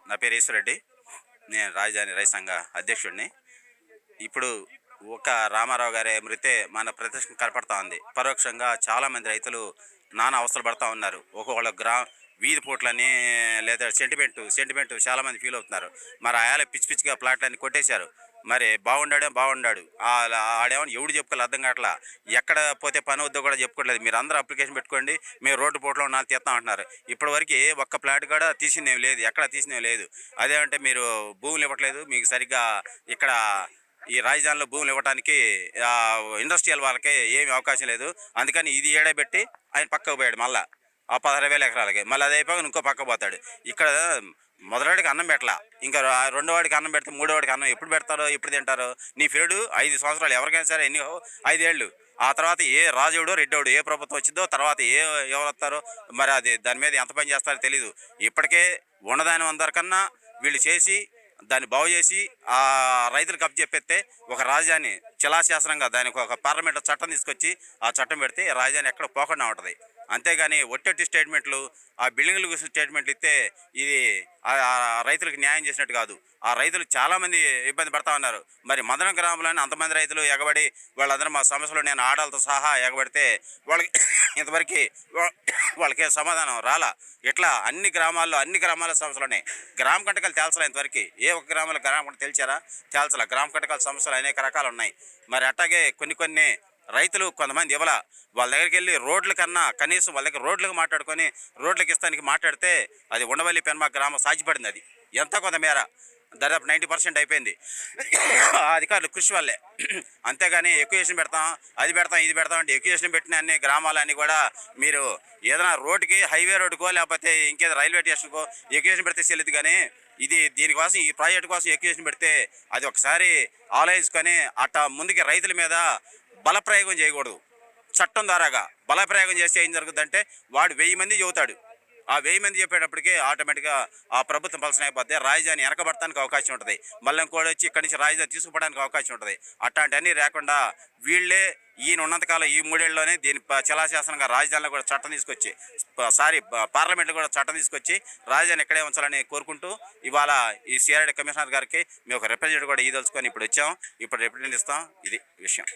నా పేరు ఈశ్వరెడ్డి. నేను రాజధాని రైతు సంఘ అధ్యక్షుడిని. ఇప్పుడు ఒక రామారావు గారి మృతే మన ప్రతిష్ట కనపడతా ఉంది. పరోక్షంగా చాలామంది రైతులు నానా అవస్థలు పడతా ఉన్నారు. ఒక్కొక్కళ్ళ వీధి పూట్లని లేదా సెంటిమెంటు చాలామంది ఫీల్ అవుతున్నారు. మరి ఆయాల పిచ్చి పిచ్చిగా ప్లాట్లన్నీ కొట్టేశారు. మరి బాగుండాడు ఆడేమో ఎవడు చెప్పుకోవాలి అర్థం కావట్లా. ఎక్కడ పోతే పని వద్దో కూడా చెప్పుకోవట్లేదు. మీరు అందరూ అప్లికేషన్ పెట్టుకోండి, మేము రోడ్డు పూటలో నాలుగు తీస్తాం అంటున్నారు. ఇప్పటివరకు ఒక్క ప్లాట్ కూడా తీసిందేం లేదు, ఎక్కడ తీసిందేం లేదు. అదేమంటే మీరు భూములు ఇవ్వట్లేదు, మీకు సరిగ్గా ఇక్కడ ఈ రాజధానిలో భూములు ఇవ్వడానికి ఇండస్ట్రియల్ వాళ్ళకి ఏమి అవకాశం లేదు. అందుకని ఇది ఏడబెట్టి ఆయన పక్కకు పోయాడు. మళ్ళీ ఆ 16,000 ఎకరాలకి మళ్ళీ అదే అయిపోయి ఇంకో పక్క పోతాడు. ఇక్కడ మొదటివాడికి అన్నం పెట్టలా, ఇంకా రెండో వాడికి అన్నం పెడితే మూడో వాడికి అన్నం ఎప్పుడు పెడతారో ఎప్పుడు తింటారో. నీ పీరియడ్ 5 సంవత్సరాలు ఎవరికైనా సరే ఎన్ని 5 ఏళ్ళు. ఆ తర్వాత ఏ రాజుడు రెడ్డోడు ఏ ప్రభుత్వం వచ్చిందో తర్వాత ఎవరు వస్తారో మరి అది దాని మీద ఎంత పని చేస్తారో తెలీదు. ఇప్పటికే ఉన్నదాని అందరికన్నా వీళ్ళు చేసి దాన్ని బాగు చేసి ఆ రైతులకు అప్పచెప్పేస్తే ఒక రాజధాని శిలాశాసనంగా దానికి ఒక పార్లమెంట్లో చట్టం తీసుకొచ్చి ఆ చట్టం పెడితే రాజధాని ఎక్కడ పోకుండా ఉంటుంది. అంతేగాని ఒట్టెట్టి స్టేట్మెంట్లు, ఆ బిల్డింగ్ల గురించి స్టేట్మెంట్లు ఇస్తే ఇది రైతులకు న్యాయం చేసినట్టు కాదు. ఆ రైతులు చాలామంది ఇబ్బంది పడతా ఉన్నారు. మరి మదన గ్రామంలోనే అంతమంది రైతులు ఎగబడి వాళ్ళందరూ మా సమస్యలు నేను ఆడాలతో సహా ఎగబడితే వాళ్ళకి ఇంతవరకు వాళ్ళకి సమాధానం రాలా. ఇట్లా అన్ని గ్రామాల సమస్యలు ఉన్నాయి. గ్రామ కంటకాలు తేల్చలే ఇంతవరకు. ఏ ఒక్క గ్రామంలో గ్రామ కంట తేల్చలా. గ్రామ కంటకాల సమస్యలు అనేక రకాలు ఉన్నాయి. మరి అట్లాగే కొన్ని రైతులు కొంతమంది ఇవ్వాల. వాళ్ళ దగ్గరికి వెళ్ళి రోడ్ల కన్నా కనీసం వాళ్ళ దగ్గర రోడ్లకు మాట్లాడుకొని రోడ్లకు ఇస్తానికి మాట్లాడితే అది ఉండవల్లి పెన్మా గ్రామం సాధ్యపడింది. అది ఎంత కొంతమేర దాదాపు 90% అయిపోయింది అధికారులు కృషి వల్లే. అంతేగాని ఎక్యుయేషన్ పెడతాం ఇది పెడతాం అంటే ఎక్యుయేషన్ పెట్టిన అన్ని గ్రామాలన్నీ కూడా మీరు ఏదైనా రోడ్డుకి హైవే రోడ్డుకో లేకపోతే ఇంకేదో రైల్వే స్టేషన్కో ఎక్యుయేషన్ పెడితే చెల్లిది. కానీ దీనికోసం ఈ ప్రాజెక్టు కోసం ఎక్యుయేషన్ పెడితే అది ఒకసారి ఆలోచించుకొని అట్టా ముందుకి రైతుల మీద బలప్రయోగం చేయకూడదు. చట్టం ద్వారాగా బలప్రయోగం చేస్తే ఏం జరుగుతుందంటే వాడు 1000 మంది చెబుతాడు. ఆ 1000 మంది చెప్పేటప్పటికి ఆటోమేటిక్గా ఆ ప్రభుత్వం పలసన అయిపోతే రాజధాని వెనకబడటానికి అవకాశం ఉంటుంది. మళ్ళీ ఇంకోటి వచ్చి ఇక్కడి నుంచి రాజధాని తీసుకుపోవడానికి అవకాశం ఉంటుంది. అట్లాంటివన్నీ లేకుండా వీళ్ళే ఈయన ఉన్నంతకాలం ఈ 3 ఏళ్ళలోనే దీని శిలాశాసనంగా రాజధానిలో కూడా చట్టం తీసుకొచ్చి పార్లమెంట్లో కూడా చట్టం తీసుకొచ్చి రాజధాని ఎక్కడే ఉంచాలని కోరుకుంటూ ఇవాళ ఈ సిఆర్ఐ కమిషనర్ గారికి మేము ఒక రిప్రజెంటేటివ్ కూడా ఇదలుచుకొని ఇప్పుడు వచ్చాం. ఇప్పుడు రిప్రజెంట్ ఇస్తాం. ఇది విషయం.